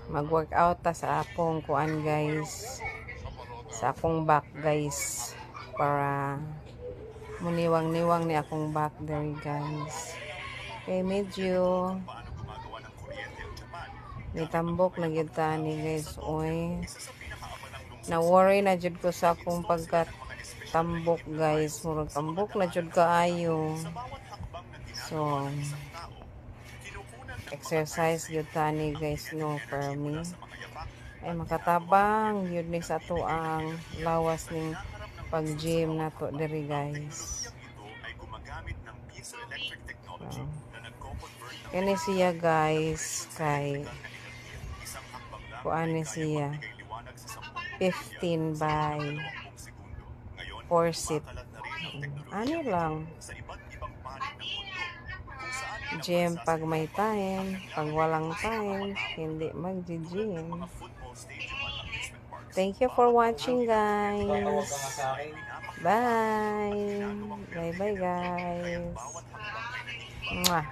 Mag-workout ta sa akong kuan guys. Sa akong back guys. Para muniwang-niwang ni akong back there guys. Okay, medyo nitambok na gyud tani guys. Oy. Na-worry na jud ko sa akong pagkatambok guys. Murag tambok na jud kaayo. So, exercise gyud tani guys no for me. Ay makatabang yun ni sa to ang lawas ning pag-gym na to diri guys. So, kani siya guys kay kuan ni siya 15 by 4 seat. Ano lang gym pag may time, pag walang time hindi mag-gym. Thank you for watching guys. Bye. Bye bye guys. Mwah.